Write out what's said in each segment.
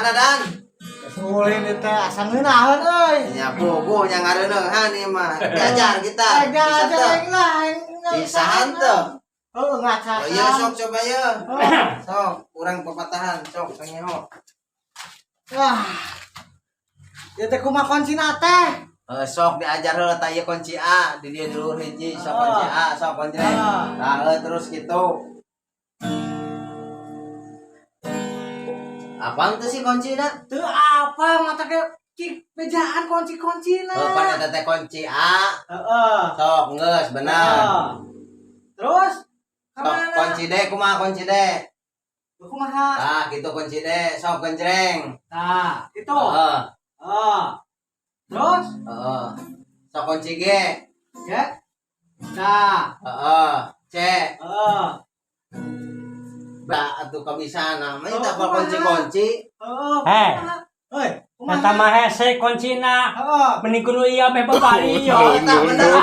Kumaha Dan? Ulin itu asal ngeunaheun euy. Nya bobo nya ngareuneuhan ieu mah. Diajar kita. Bisa teu? Bisa henteu. Oh, ngaca. Oh iya sok coba ye. Sok urang pepatahan sok sangeho. Wah. Ya teh kumaha kuncina teh? Sok diajar heula tah ieu kunci A, di dieu dulu hiji sok kunci A, sok kunci. Nah, terus gitu. Apaan tuh sih kuncina? Teu apa mata ke bejaan kunci-kuncina. Pan eta teh kunci A. Heeh. Sok geus bener. Terus Sok kunci D kumaha kunci D? kumaha? Nah, gitu kunci D, sok genjreng. Nah, itu. Heeh. Terus? Heeh. Sok kunci G. Ya. Nah, Heeh. C. Ba atuh kabisaan namanya tak kunci-kunci. Hei. Hei, Eta mah hese kuncina. Mending kudu ieu meh bebari ieu. Eta bener.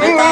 Eta